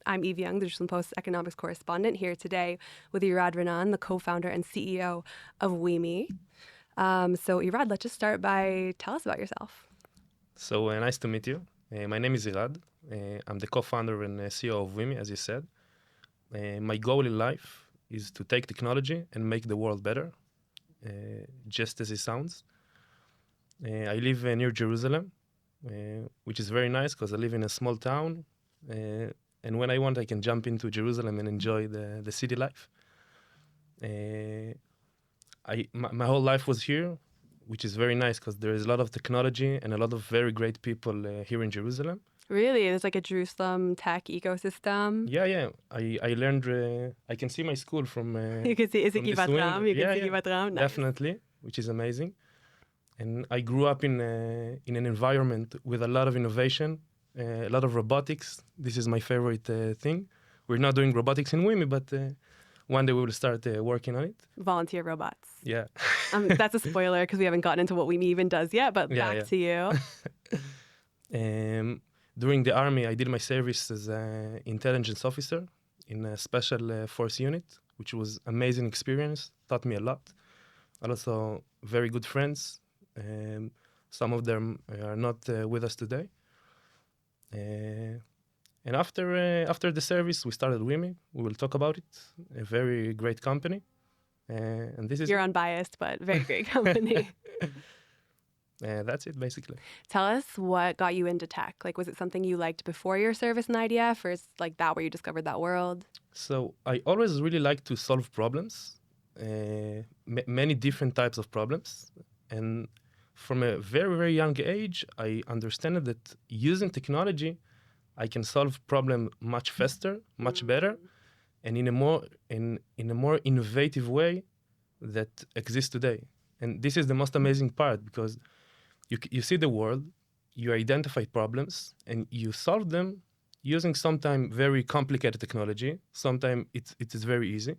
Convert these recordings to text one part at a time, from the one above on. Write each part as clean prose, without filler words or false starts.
I'm Eve Young, the Jerusalem Post economics correspondent, here today with Irad Renan, the co-founder and CEO of Weme. So Irad, let's just start by tell us about yourself. So nice to meet you. My name is Irad. I'm the co-founder and CEO of Weme, as you said. My goal in life is to take technology and make the world better, just as it sounds. I live near Jerusalem, which is very nice because I live in a small town. And when I want, I can jump into Jerusalem and enjoy the city life. My whole life was here, which is very nice because there is a lot of technology and a lot of very great people here in Jerusalem. Really? There's like a Jerusalem tech ecosystem. Yeah. I learned. I can see my school from. You can see, is it from this Givat window. Ram? You can see Yeah, Givat Ram? Nice. definitely, which is amazing. And I grew up in an environment with a lot of innovation, a lot of robotics. This is my favorite thing. We're not doing robotics in Weme, but one day we will start working on it. Volunteer robots. Yeah. That's a spoiler because we haven't gotten into what Weme even does yet, but back to you. During the army, I did my service as an intelligence officer in a special force unit, which was amazing experience, taught me a lot. Also, very good friends. Some of them are not with us today. And after the service, we started Weme. We will talk about it. A very great company. And this is... You're unbiased, but very great company. That's it, basically. Tell us what got you into tech. Like, was it something you liked before your service in IDF, or is like that where you discovered that world? So I always really like to solve problems, many different types of problems. And from a very, very young age, I understand that using technology, I can solve problem much faster, much better, and in a more innovative way that exists today. And this is the most amazing part, because you see the world, you identify problems, and you solve them using sometimes very complicated technology. Sometimes it is very easy.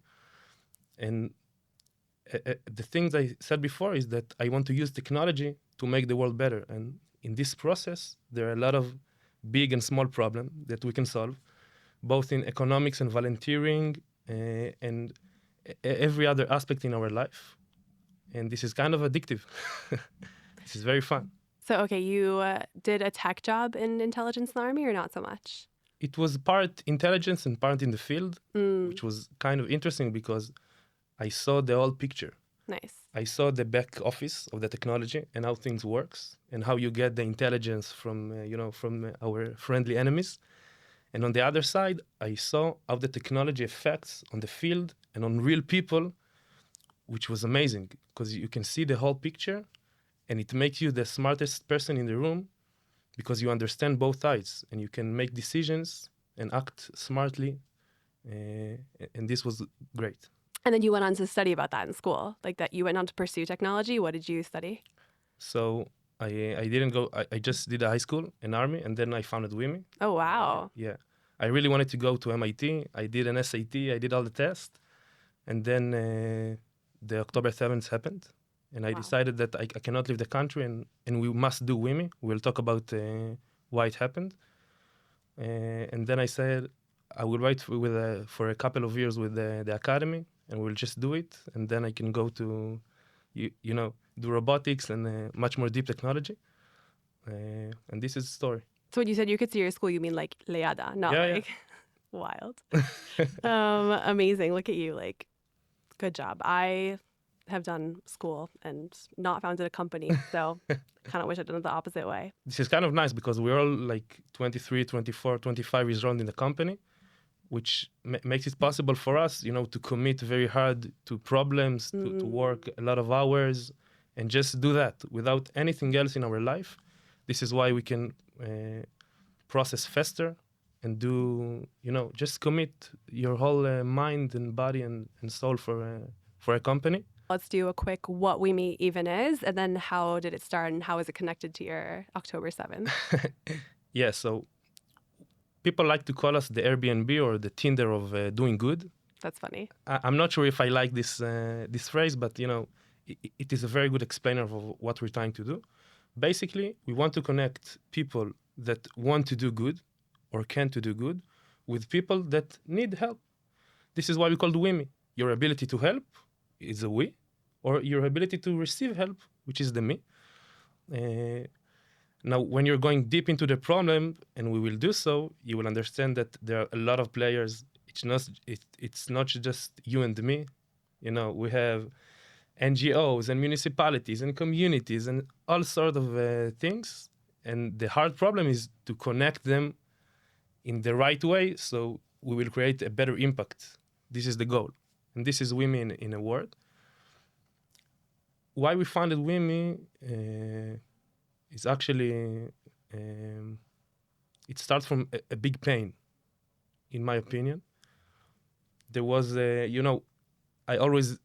And the things I said before is that I want to use technology to make the world better. And in this process, there are a lot of big and small problems that we can solve, both in economics and volunteering and every other aspect in our life. And this is kind of addictive. This is very fun. So, okay, you did a tech job in intelligence in the army, or not so much? It was part intelligence and part in the field, which was kind of interesting because I saw the whole picture. Nice. I saw the back office of the technology and how things works and how you get the intelligence from our friendly enemies. And on the other side, I saw how the technology affects on the field and on real people, which was amazing because you can see the whole picture and it makes you the smartest person in the room because you understand both sides and you can make decisions and act smartly. And this was great. And then you went on to study about that in school, like that you went on to pursue technology. What did you study? So I didn't go, I just did a high school, an army, and then I founded Weme. Oh, wow. Yeah. I really wanted to go to MIT. I did an SAT, I did all the tests. And then the October 7th happened. And I decided that I cannot leave the country and we must do Weme. We'll talk about why it happened. And then I said, I will wait for a couple of years with the academy and we'll just do it. And then I can go to, do robotics and much more deep technology. And this is the story. So when you said you could see your school, you mean like Leada, not like wild. Amazing. Look at you. Like, good job. I have done school and not founded a company. So kind of wish I'd done it the opposite way. This is kind of nice because we're all like 23, 24, 25 years old in the company, which makes it possible for us, to commit very hard to problems, to work a lot of hours and just do that without anything else in our life. This is why we can process faster and do, just commit your whole mind and body and soul for a company. Let's do a quick what Weme even is, and then how did it start and how is it connected to your October 7th? Yeah, so people like to call us the Airbnb or the Tinder of doing good. That's funny. I'm not sure if I like this phrase, but it is a very good explainer of what we're trying to do. Basically, we want to connect people that want to do good or can to do good with people that need help. This is why we call it Weme. Your ability to help is a we, or your ability to receive help, which is the me. Now, when you're going deep into the problem, and we will do so, you will understand that there are a lot of players. It's not just you and me. You know, we have NGOs and municipalities and communities and all sorts of things. And the hard problem is to connect them in the right way, so we will create a better impact. This is the goal. And this is Weme in a word. Why we founded Weme is actually, it starts from a big pain, in my opinion. There was, I always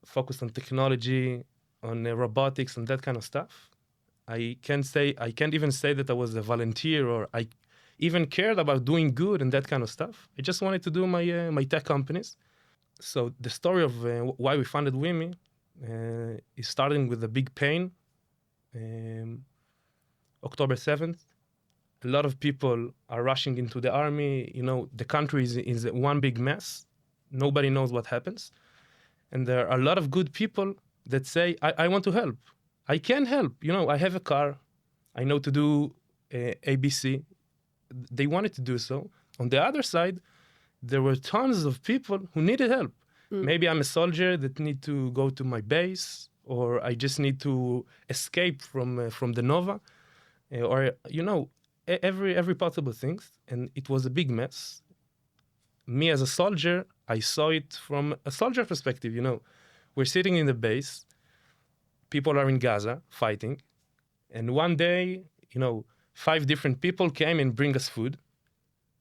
focused on technology, on robotics and that kind of stuff. I can't even say that I was a volunteer or I even cared about doing good and that kind of stuff. I just wanted to do my tech companies. So the story of why we founded Weme is starting with a big pain. October 7th, a lot of people are rushing into the army. You know, the country is one big mess. Nobody knows what happens. And there are a lot of good people that say, I want to help. I can help. You know, I have a car. I know to do ABC. They wanted to do so. On the other side, there were tons of people who needed help. Maybe I'm a soldier that need to go to my base, or I just need to escape from the Nova, or, you know, every possible things. And it was a big mess. Me as a soldier, I saw it from a soldier perspective. You know, we're sitting in the base. People are in Gaza fighting. And one day, you know, 5 different people came and bring us food.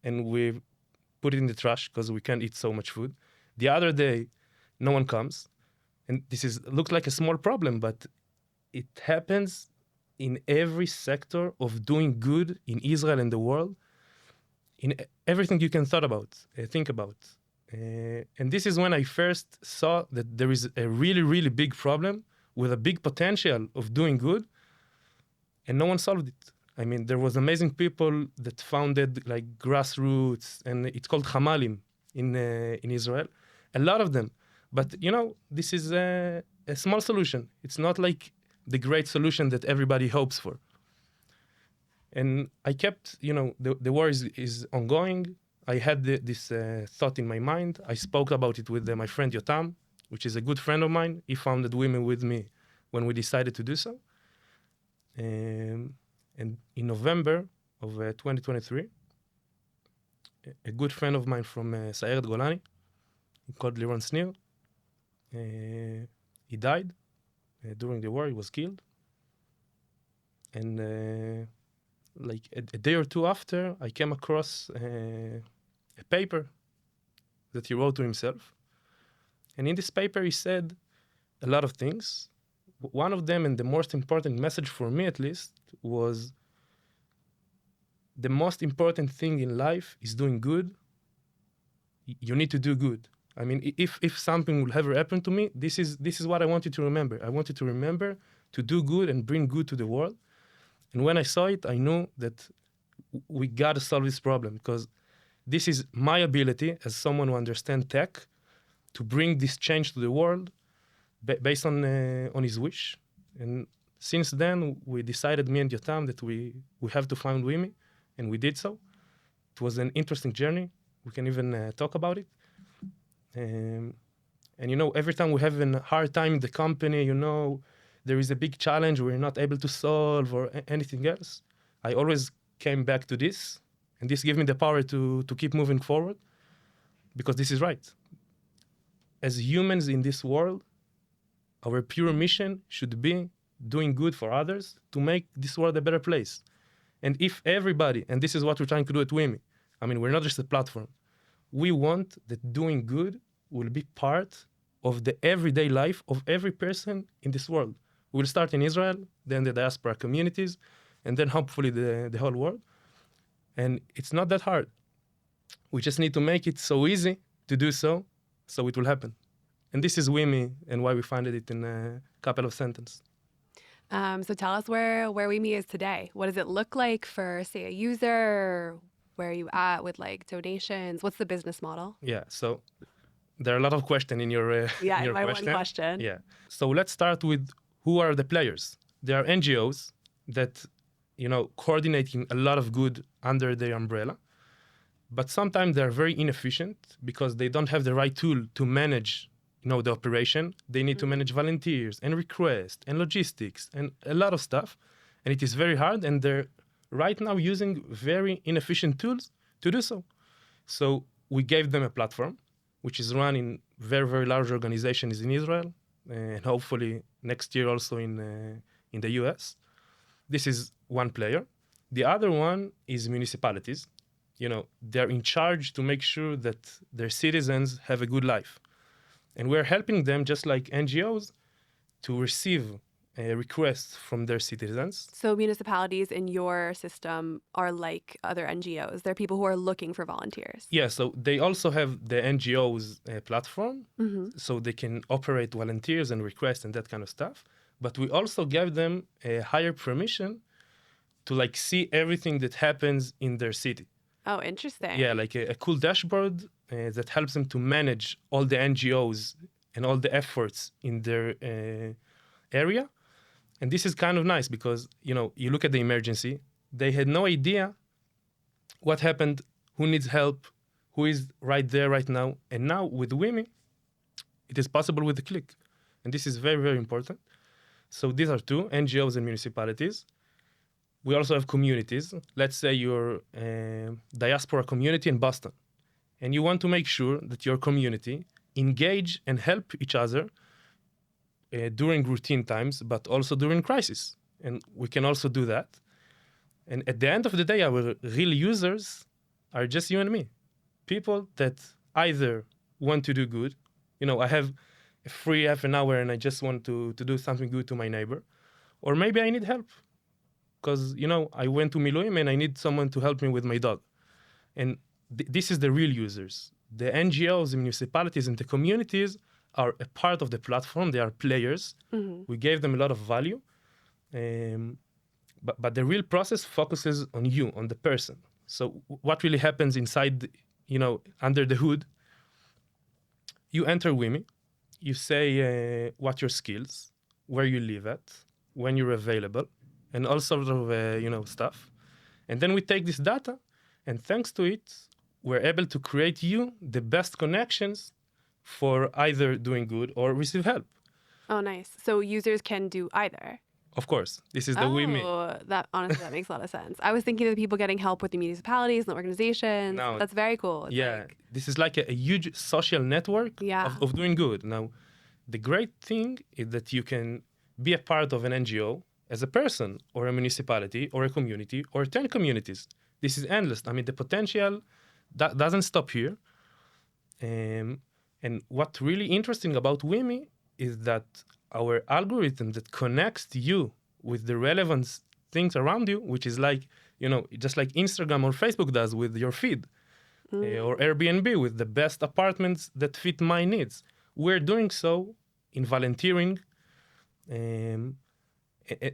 And we put it in the trash because we can't eat so much food. The other day, no one comes. And this looks like a small problem, but it happens in every sector of doing good in Israel and the world, in everything you can think about. And this is when I first saw that there is a really, really big problem with a big potential of doing good, and no one solved it. I mean, there was amazing people that founded like grassroots, and it's called Hamalim in Israel. A lot of them. But, you know, this is a small solution. It's not like the great solution that everybody hopes for. And I kept, you know, the war is ongoing. I had this thought in my mind. I spoke about it with my friend Yotam, which is a good friend of mine. He founded Women with me when we decided to do so. And in November of 2023, a good friend of mine from Sayeret Golani, called Liron Snir, he died during the war. He was killed. And like a day or two after, I came across a paper that he wrote to himself. And in this paper, he said a lot of things. One of them, and the most important message for me at least, was the most important thing in life is doing good. You need to do good. I mean, if something will ever happen to me, this is what I want you to remember. I want you to remember to do good and bring good to the world. And when I saw it, I knew that we got to solve this problem, because this is my ability as someone who understands tech to bring this change to the world based on his wish. And since then, we decided, me and Yotam, that we have to find Weme, and we did so. It was an interesting journey. We can even talk about it. And, you know, every time we have a hard time in the company, you know, there is a big challenge we're not able to solve or anything else, I always came back to this. And this gave me the power to keep moving forward, because this is right. As humans in this world, our pure mission should be doing good for others to make this world a better place. And if everybody, and this is what we're trying to do at Weme, I mean, we're not just a platform. We want that doing good will be part of the everyday life of every person in this world. We'll start in Israel, then the diaspora communities, and then hopefully the whole world. And it's not that hard. We just need to make it so easy to do so it will happen. And this is Weme and why we founded it in a couple of sentences. So tell us where Weme is today. What does it look like for, say, a user? Where are you at with like donations? What's the business model? Yeah, so there are a lot of questions in your Yeah, in in your my question. one question. Yeah. So let's start with who are the players. There are NGOs that coordinating a lot of good under their umbrella, but sometimes they're very inefficient because they don't have the right tool to manage the operation. They need to manage volunteers and requests and logistics and a lot of stuff, and it is very hard, and they're right now using very inefficient tools to do so. So we gave them a platform which is run in very, very large organizations in Israel, and hopefully next year also in the US. This is one player. The other one is municipalities. They're in charge to make sure that their citizens have a good life. And we're helping them, just like NGOs, to receive requests from their citizens. So municipalities in your system are like other NGOs. They're people who are looking for volunteers. Yeah, so they also have the NGOs platform, so they can operate volunteers and requests and that kind of stuff. But we also give them a higher permission to see everything that happens in their city. Oh, interesting. Yeah, like a cool dashboard that helps them to manage all the NGOs and all the efforts in their area. And this is kind of nice because, you look at the emergency, they had no idea what happened, who needs help, who is right there right now. And now with Weme, it is possible with a click. And this is very, very important. So these are two, NGOs and municipalities. We also have communities. Let's say you're a diaspora community in Boston, and you want to make sure that your community engage and help each other during routine times, but also during crisis. And we can also do that. And at the end of the day, our real users are just you and me. People that either want to do good. I have a free half an hour and I just want to do something good to my neighbor. Or maybe I need help because, I went to Miluim and I need someone to help me with my dog. And this is the real users. The NGOs, the municipalities, and the communities are a part of the platform. They are players. We gave them a lot of value. But the real process focuses on you, on the person. So what really happens inside, under the hood, you enter Weme, you say what your skills, where you live at, when you're available, and all sorts of, stuff. And then we take this data, and thanks to it, we're able to create you the best connections for either doing good or receive help. Oh, nice. So users can do either. Of course, this is the Weme. Oh, that makes a lot of sense. I was thinking of the people getting help with the municipalities and the organizations. No, that's very cool. It's this is like a huge social network of doing good. Now, the great thing is that you can be a part of an NGO as a person or a municipality or a community or 10 communities. This is endless. I mean, the potential that doesn't stop here. And what's really interesting about Weme is that our algorithm that connects you with the relevant things around you, which is like, just like Instagram or Facebook does with your feed, or Airbnb with the best apartments that fit my needs. We're doing so in volunteering. And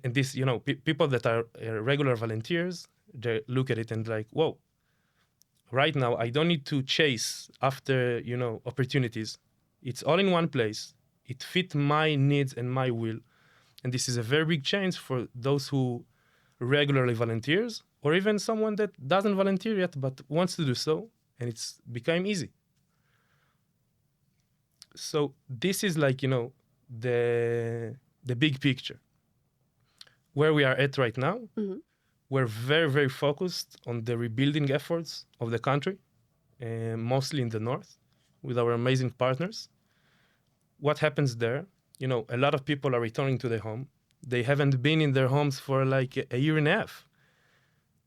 this, people that are regular volunteers, they look at it and like, whoa, right now I don't need to chase after, opportunities. It's all in one place. It fit my needs and my will. And this is a very big change for those who regularly volunteers, or even someone that doesn't volunteer yet but wants to do so, and it's become easy. So this is like, the big picture. Where we are at right now, we're very, very focused on the rebuilding efforts of the country, mostly in the north, with our amazing partners. What happens there? A lot of people are returning to their home. They haven't been in their homes for like a year and a half.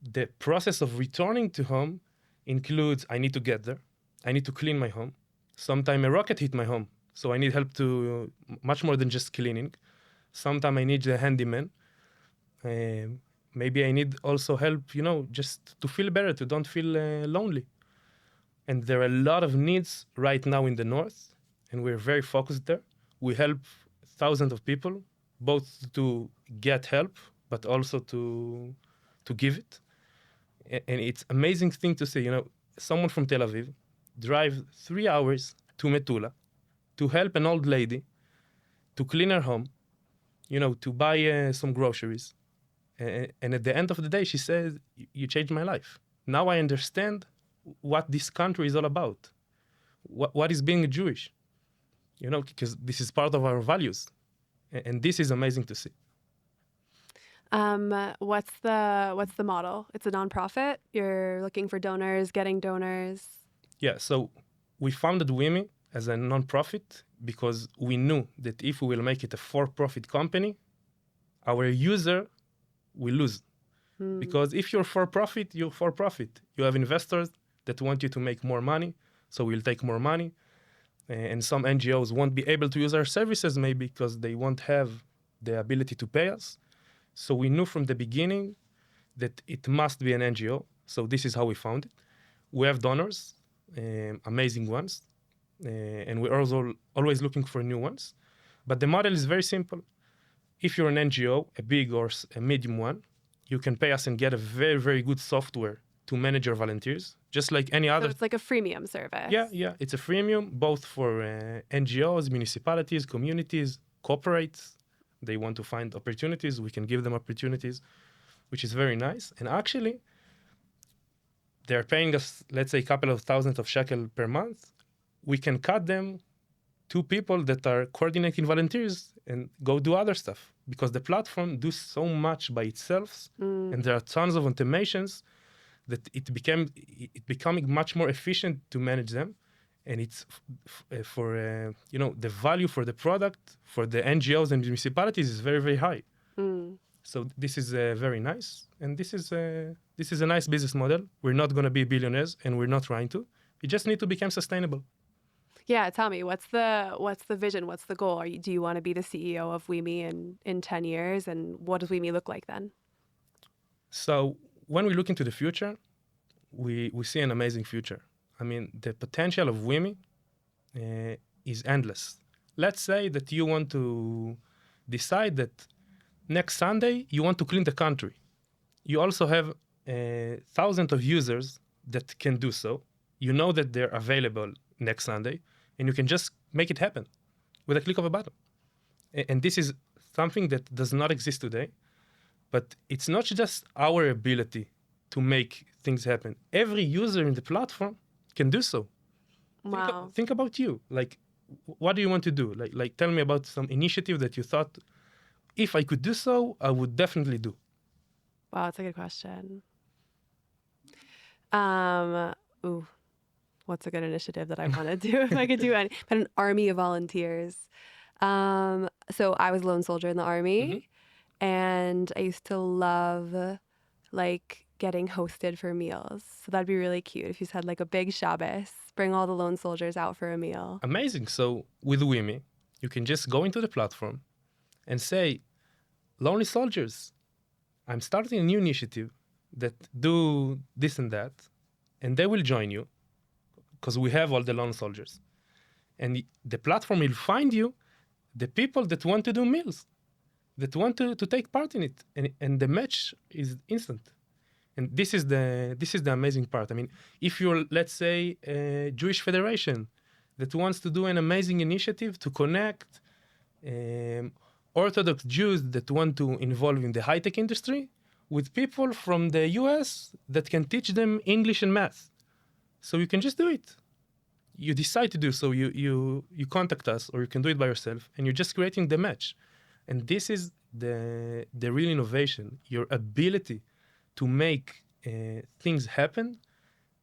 The process of returning to home includes I need to get there. I need to clean my home. Sometime a rocket hit my home, so I need help to much more than just cleaning. Sometime I need the handyman. Maybe I need also help, just to feel better, to don't feel lonely. And there are a lot of needs right now in the north, and we're very focused there. We help thousands of people, both to get help, but also to give it. And it's amazing thing to see, someone from Tel Aviv drive 3 hours to Metula to help an old lady to clean her home, to buy some groceries. And at the end of the day, she says, you changed my life. Now I understand what this country is all about. What is being Jewish, because this is part of our values. And this is amazing to see. What's the model? It's a nonprofit. You're looking for donors, getting donors. Yeah, so we founded Weme as a nonprofit because we knew that if we will make it a for-profit company, our user will lose. Because if you're for-profit, you're for-profit. You have investors that want you to make more money, so we'll take more money. And some NGOs won't be able to use our services maybe because they won't have the ability to pay us. So we knew from the beginning that it must be an NGO. So this is how we found it. We have donors, amazing ones, and we're also always looking for new ones. But the model is very simple. If you're an NGO, a big or a medium one, you can pay us and get a very, very good software to manage your volunteers, just like any other. So it's like a freemium service. Yeah. It's a freemium, both for NGOs, municipalities, communities, corporates. They want to find opportunities. We can give them opportunities, which is very nice. And actually, they're paying us, let's say, a couple of thousands of shekel per month. We can cut them to people that are coordinating volunteers and go do other stuff because the platform does so much by itself. And there are tons of automations that it becoming much more efficient to manage them. And it's for, the value for the product, for the NGOs and municipalities is very, very high. So this is very nice. And this is a nice business model. We're not going to be billionaires and we're not trying to. We just need to become sustainable. Yeah, tell me, what's the vision? What's the goal? Do you want to be the CEO of Weme in 10 years? And what does Weme look like then? So when we look into the future, we see an amazing future. I mean, the potential of Weme is endless. Let's say that you want to decide that next Sunday you want to clean the country. You also have thousands of users that can do so. You know that they're available next Sunday, and you can just make it happen with a click of a button. And this is something that does not exist today. But it's not just our ability to make things happen. Every user in the platform can do so. Wow. Think about you. Like, what do you want to do? Like, tell me about some initiative that you thought, if I could do so, I would definitely do. Wow, that's a good question. What's a good initiative that I want to do if I could do any? But an army of volunteers. So I was a lone soldier in the army, and I used to love getting hosted for meals. So that'd be really cute if you had like a big Shabbos, bring all the lone soldiers out for a meal. Amazing. So with Weme, you can just go into the platform and say, lonely soldiers, I'm starting a new initiative that do this and that, and they will join you because we have all the lone soldiers. And the platform will find you the people that want to do meals, that want to take part in it. And the match is instant. And this is the amazing part. I mean, if you're, let's say, a Jewish federation that wants to do an amazing initiative to connect Orthodox Jews that want to involve in the high-tech industry with people from the US that can teach them English and math. So you can just do it. You decide to do so. You contact us, or you can do it by yourself, and you're just creating the match. And this is the real innovation. Your ability to make things happen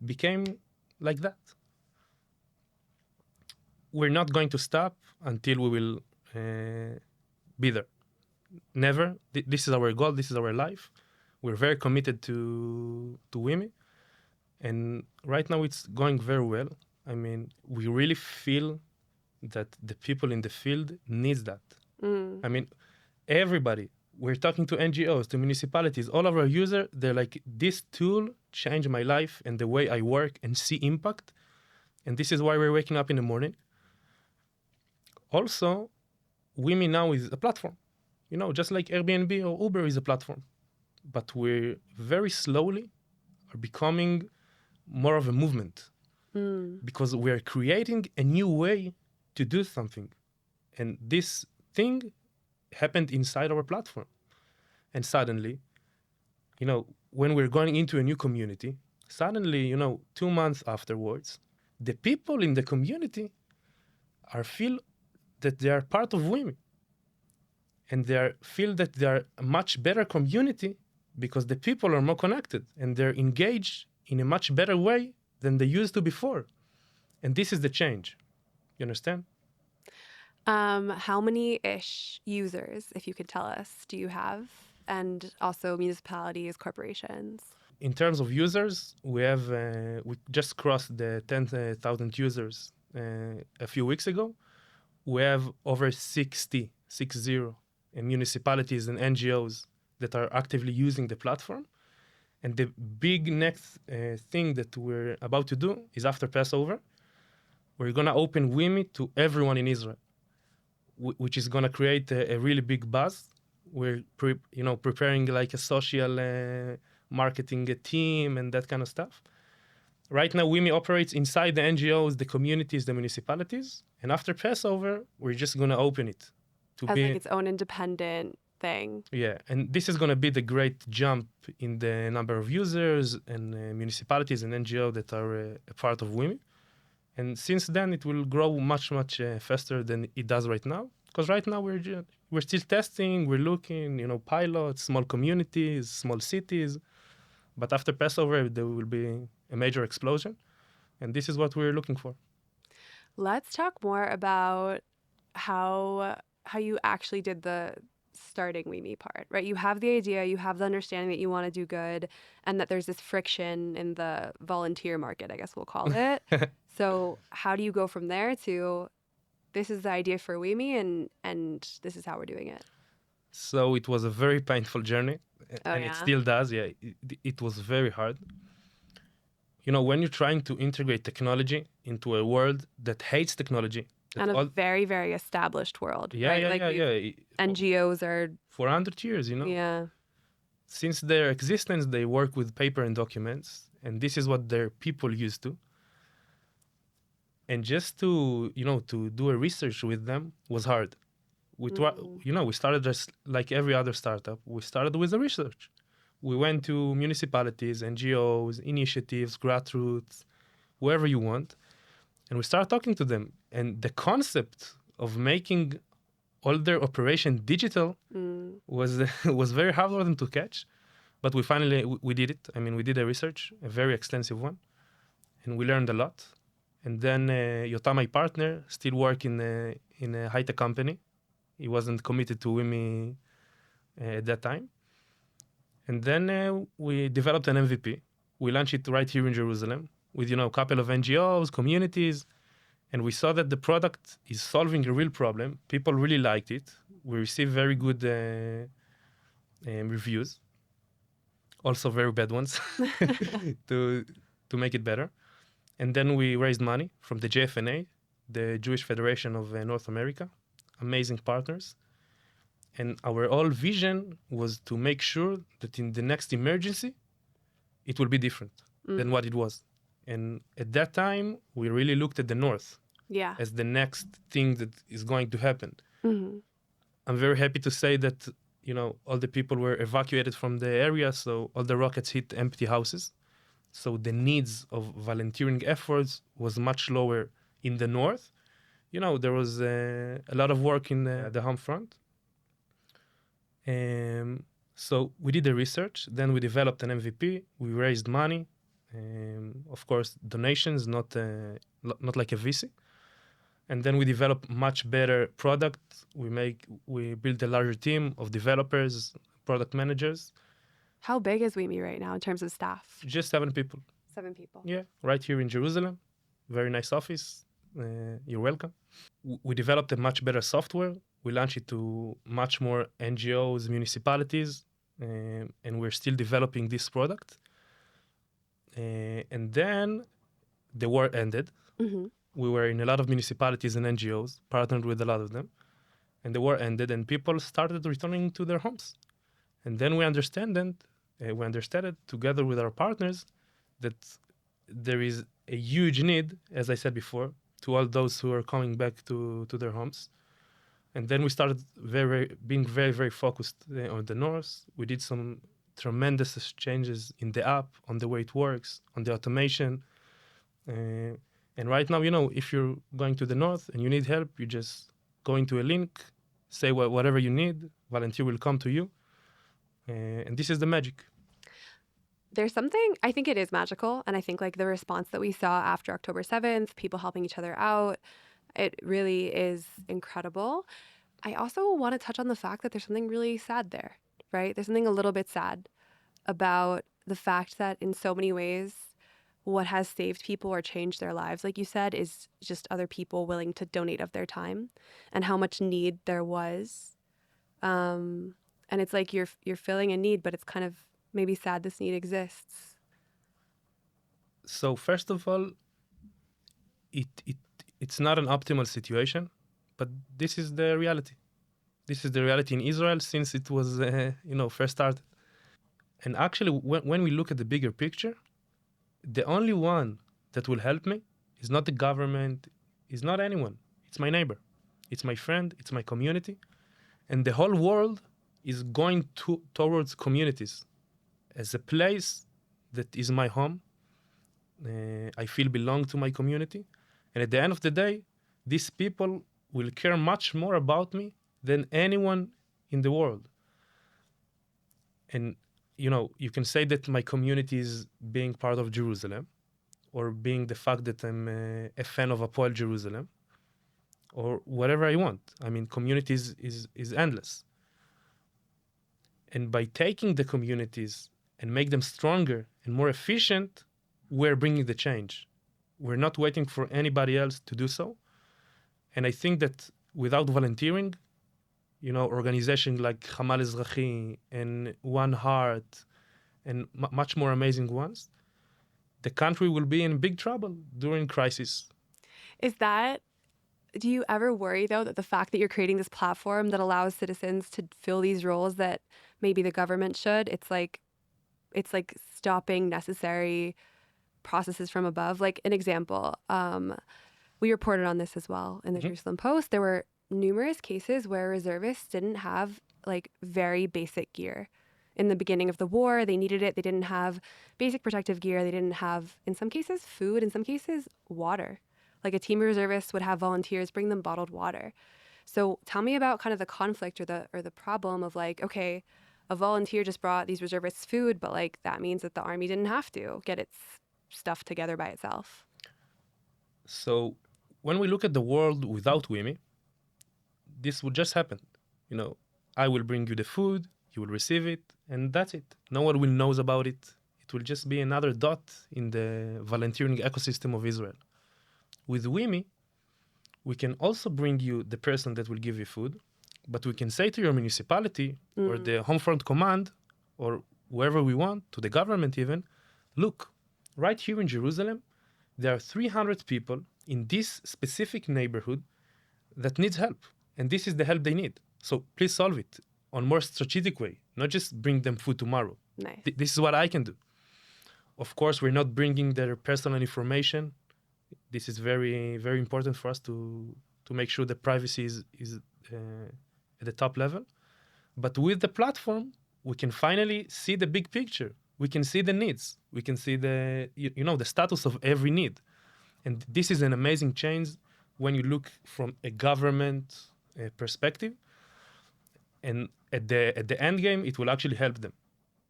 became like that. We're not going to stop until we will be there. Never. This is our goal. This is our life. We're very committed to Weme. And right now it's going very well. I mean, we really feel that the people in the field needs that. I mean, everybody, we're talking to NGOs, to municipalities, all of our users, they're like, this tool changed my life and the way I work and see impact. And this is why we're waking up in the morning. Also, Weme now is a platform, just like Airbnb or Uber is a platform. But we're very slowly are becoming more of a movement because we're creating a new way to do something. And this thing happened inside our platform. And suddenly, when we're going into a new community, suddenly, 2 months afterwards, the people in the community feel that they are part of Weme. And feel that they are a much better community because the people are more connected and they're engaged in a much better way than they used to before. And this is the change. You understand? How many-ish users, if you could tell us, do you have? And also municipalities, corporations? In terms of users, we just crossed the 10,000 users a few weeks ago. We have over 60 municipalities and NGOs that are actively using the platform. And the big next thing that we're about to do is after Passover, we're going to open Weme to everyone in Israel, which is going to create a really big buzz. We're preparing like a social marketing team and that kind of stuff. Right now, Weme operates inside the NGOs, the communities, the municipalities. And after Passover, we're just going to open it to as like its own independent thing. Yeah, and this is going to be the great jump in the number of users and municipalities and NGO that are a part of Weme. And since then, it will grow much, much faster than it does right now. Because right now, we're still testing, we're looking, pilots, small communities, small cities. But after Passover, there will be a major explosion. And this is what we're looking for. Let's talk more about how you actually did the starting Weme part, right? You have the idea, you have the understanding that you want to do good and that there's this friction in the volunteer market, I guess we'll call it. So how do you go from there to this is the idea for Weme and this is how we're doing it? So it was a very painful journey it still does. Yeah, it was very hard. When you're trying to integrate technology into a world that hates technology. And a very, very established world, yeah, right? Yeah. NGOs are... For 100 years, Yeah. Since their existence, they work with paper and documents. And this is what their people used to. And just to do a research with them was hard. We started just like every other startup. We started with the research. We went to municipalities, NGOs, initiatives, grassroots, wherever you want. And we started talking to them. And the concept of making all their operation digital was very hard for them to catch. But we did it. I mean, we did a research, a very extensive one. And we learned a lot. And then Yotam, my partner, still worked in a high-tech company. He wasn't committed to Weme at that time. And then we developed an MVP. We launched it right here in Jerusalem with, a couple of NGOs, communities. And we saw that the product is solving a real problem. People really liked it. We received very good reviews. Also very bad ones to make it better. And then we raised money from the JFNA, the Jewish Federation of North America. Amazing partners. And our whole vision was to make sure that in the next emergency, it will be different than what it was. And at that time, we really looked at the North as the next thing that is going to happen. Mm-hmm. I'm very happy to say that, all the people were evacuated from the area, so all the rockets hit empty houses. So the needs of volunteering efforts was much lower in the North. There was a lot of work in the home front. So we did the research, then we developed an MVP, we raised money, of course donations, not like a VC. And then we developed much better product. We built a larger team of developers, product managers. How big is Weme right now in terms of staff? Just 7 people. 7 people. Yeah, right here in Jerusalem. Very nice office. You're welcome. We developed a much better software. We launched it to much more NGOs, municipalities, and we're still developing this product. And then the war ended. Mm-hmm. We were in a lot of municipalities and NGOs, partnered with a lot of them. And the war ended and people started returning to their homes. And then we understood it together with our partners that there is a huge need, as I said before, to all those who are coming back to their homes. And then we started being very, very focused on the north. We did some tremendous changes in the app, on the way it works, on the automation. And right now, if you're going to the north and you need help, you just go into a link, say whatever you need, volunteer will come to you. And this is the magic. There's something, I think it is magical. And I think like the response that we saw after October 7th, people helping each other out, it really is incredible. I also want to touch on the fact that there's something really sad there, right? There's something a little bit sad about the fact that in so many ways, what has saved people or changed their lives, like you said, is just other people willing to donate of their time and how much need there was. And it's like you're filling a need, but it's kind of maybe sad this need exists. So first of all, it's not an optimal situation, but this is the reality. This is the reality in Israel since it was, first started. And actually, when we look at the bigger picture, the only one that will help me is not the government, is not anyone. It's my neighbor. It's my friend. It's my community. And the whole world is going towards communities as a place that is my home. I feel belong to my community. And at the end of the day, these people will care much more about me than anyone in the world. And, you can say that my community is being part of Jerusalem, or being the fact that I'm a fan of Hapoel Jerusalem, or whatever I want. I mean, community is endless. And by taking the communities and make them stronger and more efficient, we're bringing the change. We're not waiting for anybody else to do so. And I think that without volunteering, organizations like Hamal Ezrachi and One Heart and much more amazing ones, the country will be in big trouble during crisis. Do you ever worry, though, that the fact that you're creating this platform that allows citizens to fill these roles that maybe the government should, it's like stopping necessary processes from above? Like an example, we reported on this as well in the Jerusalem Post. There were numerous cases where reservists didn't have like very basic gear. In the beginning of the war, they needed it. They didn't have basic protective gear. They didn't have, in some cases, food. In some cases, water. Like a team of reservists would have volunteers bring them bottled water. So tell me about kind of the conflict or the problem of like, okay, a volunteer just brought these reservists food, but like that means that the army didn't have to get its stuff together by itself. So when we look at the world without Weme, this would just happen. I will bring you the food, you will receive it, and that's it. No one will knows about it. It will just be another dot in the volunteering ecosystem of Israel. With Weme, we can also bring you the person that will give you food, but we can say to your municipality or the home front command or whoever we want, to the government even, look, right here in Jerusalem, there are 300 people in this specific neighborhood that needs help. And this is the help they need. So please solve it on more strategic way, not just bring them food tomorrow. Nice. This is what I can do. Of course, we're not bringing their personal information. This is very, very important for us to make sure the privacy is at the top level. But with the platform, we can finally see the big picture. We can see the needs. We can see the status of every need. And this is an amazing change when you look from a government perspective. And at the end game, it will actually help them.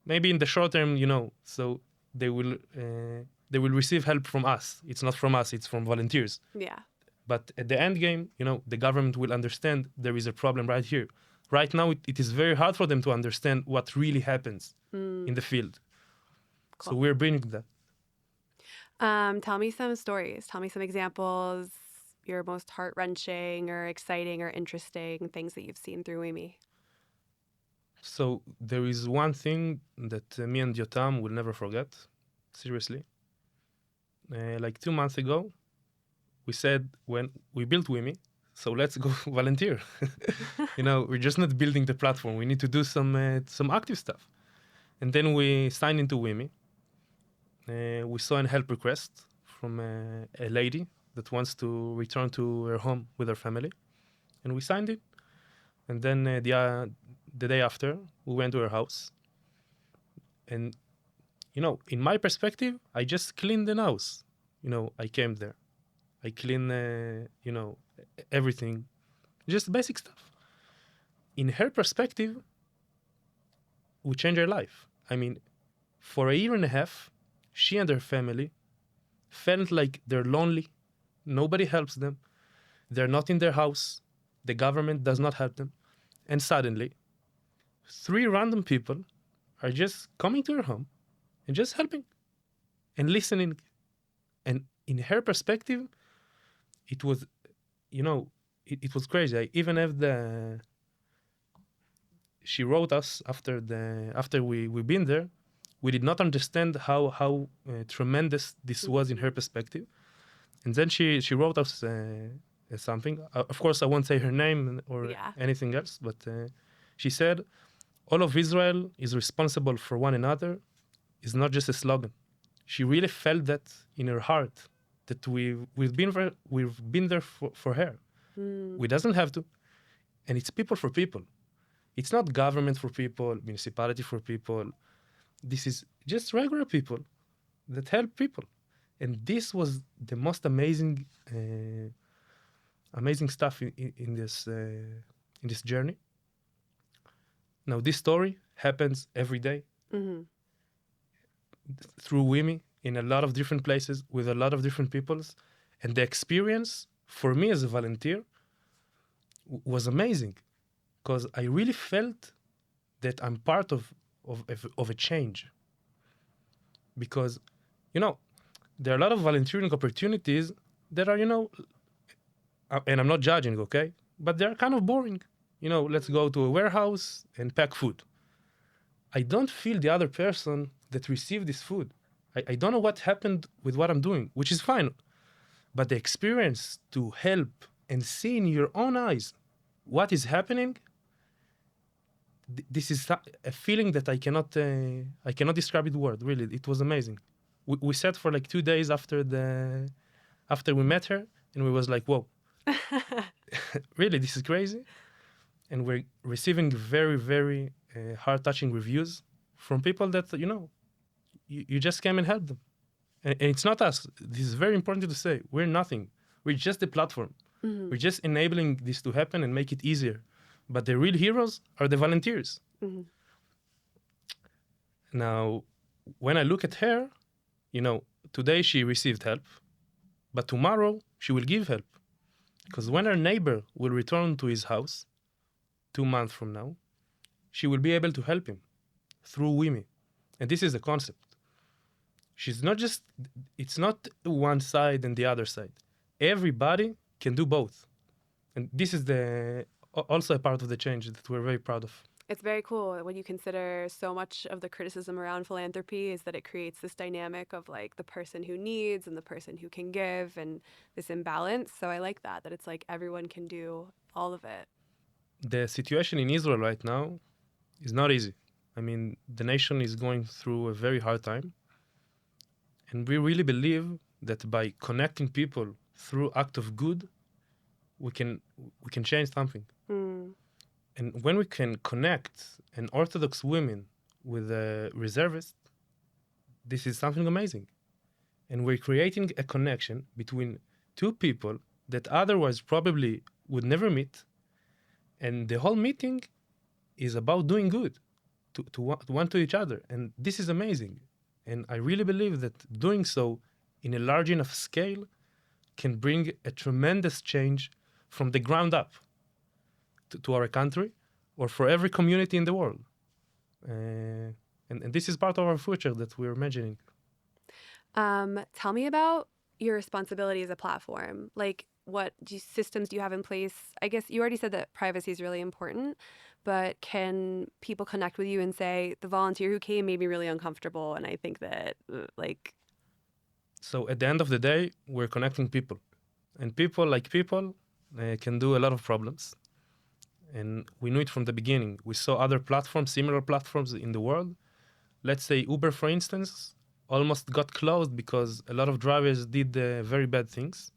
Maybe in the short term, so they will receive help from us. It's not from us, it's from volunteers. Yeah. But at the end game, the government will understand there is a problem right here. Right now, it is very hard for them to understand what really happens in the field. Cool. So we're bringing that. Tell me some stories. Tell me some examples, your most heart-wrenching or exciting or interesting things that you've seen through Weme. So there is one thing that me and Yotam will never forget, seriously. Like 2 months ago, we said when we built Weme, so let's go volunteer. We're just not building the platform. We need to do some active stuff. And then we signed into Weme. we saw a help request from a lady that wants to return to her home with her family, and we signed it. And then the day after, we went to her house, and in my perspective, I just cleaned the house. I came there, I cleaned, everything, just basic stuff. In her perspective, we changed her life. I mean, for a year and a half, she and her family felt like they're lonely. Nobody helps them. They're not in their house. The government does not help them. And suddenly, 3 random people are just coming to her home and just helping and listening. And in her perspective, it was, it was crazy. I even have she wrote us after we've been there. We did not understand how tremendous this was in her perspective. And then she wrote us something. Of course, I won't say her name or anything else, but she said, all of Israel is responsible for one another. It's not just a slogan. She really felt that in her heart, that we've been there for her. We doesn't have to. And it's people for people. It's not government for people, municipality for people. This is just regular people that help people. And this was the most amazing stuff in this journey. Now, this story happens every day through Weme in a lot of different places with a lot of different peoples. And the experience for me as a volunteer was amazing, because I really felt that I'm part of a change. Because, there are a lot of volunteering opportunities that are, and I'm not judging, okay? But they're kind of boring. Let's go to a warehouse and pack food. I don't feel the other person that received this food. I don't know what happened with what I'm doing, which is fine. But the experience to help and see in your own eyes what is happening, this is a feeling that I cannot describe it in words. Really, it was amazing. We sat for like 2 days after we met her, and we was like, whoa, really, this is crazy. And we're receiving very, very heart-touching reviews from people that, you just came and helped them. And it's not us. This is very important to say. We're nothing. We're just the platform. Mm-hmm. We're just enabling this to happen and make it easier. But the real heroes are the volunteers. Mm-hmm. Now, when I look at her, today she received help, but tomorrow she will give help. Because when her neighbor will return to his house 2 months from now, she will be able to help him through Weme. And this is the concept. It's not one side and the other side. Everybody can do both. And this is also a part of the change that we're very proud of. It's very cool when you consider so much of the criticism around philanthropy is that it creates this dynamic of like the person who needs and the person who can give, and this imbalance. So I like that it's like everyone can do all of it. The situation in Israel right now is not easy. I mean, the nation is going through a very hard time. And we really believe that by connecting people through act of good, we can change something. And when we can connect an Orthodox woman with a reservist, this is something amazing. And we're creating a connection between 2 people that otherwise probably would never meet. And the whole meeting is about doing good to one to each other. And this is amazing. And I really believe that doing so in a large enough scale can bring a tremendous change from the ground up to our country or for every community in the world. And this is part of our future that we're imagining. Tell me about your responsibility as a platform. Like, what systems do you have in place? I guess you already said that privacy is really important, but can people connect with you and say, the volunteer who came made me really uncomfortable, and I think that, So at the end of the day, we're connecting people. And people can do a lot of problems. And we knew it from the beginning. We saw other platforms, similar platforms in the world. Let's say Uber, for instance, almost got closed because a lot of drivers did very bad things.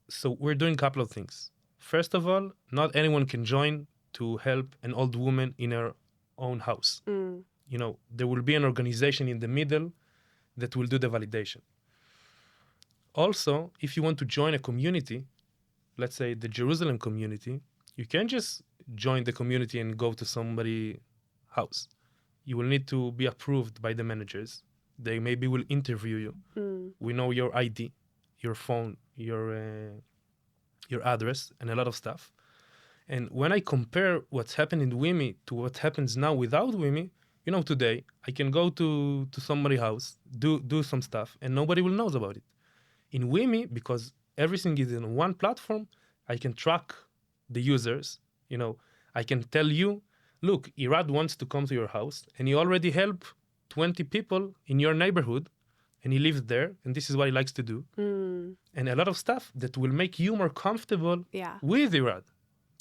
So we're doing a couple of things. First of all, not anyone can join to help an old woman in her own house. There will be an organization in the middle that will do the validation. Also, if you want to join a community, let's say the Jerusalem community, you can't just join the community and go to somebody's house. You will need to be approved by the managers. They maybe will interview you. We know your ID, your phone, your address, and a lot of stuff. And when I compare what's happened in Weme to what happens now without Weme, today I can go to somebody's house, do some stuff, and nobody will knows about it. In Weme, because everything is in one platform, I can track the users. I can tell you, look, Irad wants to come to your house, and he already helped 20 people in your neighborhood, and he lives there, and this is what he likes to do. And a lot of stuff that will make you more comfortable with Irad.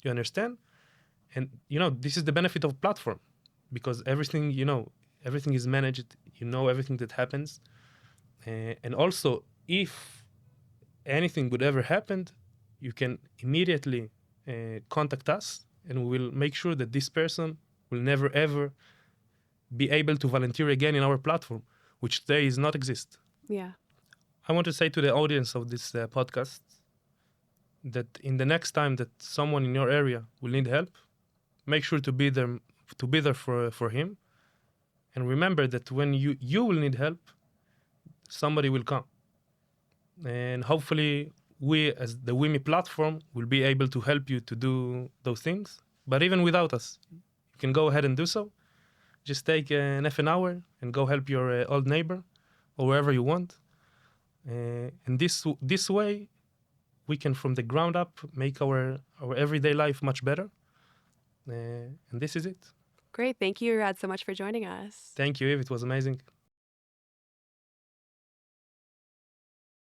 You understand? And, this is the benefit of platform, because everything, everything is managed. Everything that happens. And also, if anything would ever happen, you can immediately contact us, and we will make sure that this person will never, ever be able to volunteer again in our platform, which today is not exist. Yeah. I want to say to the audience of this podcast that in the next time that someone in your area will need help, make sure to be there for him. And remember that when you will need help, somebody will come. And hopefully we as the Weme platform will be able to help you to do those things. But even without us, you can go ahead and do so. Just take an half an hour and go help your old neighbor or wherever you want. And this way, we can from the ground up make our everyday life much better. And this is it. Great. Thank you, Irad, so much for joining us. Thank you, Eve. It was amazing.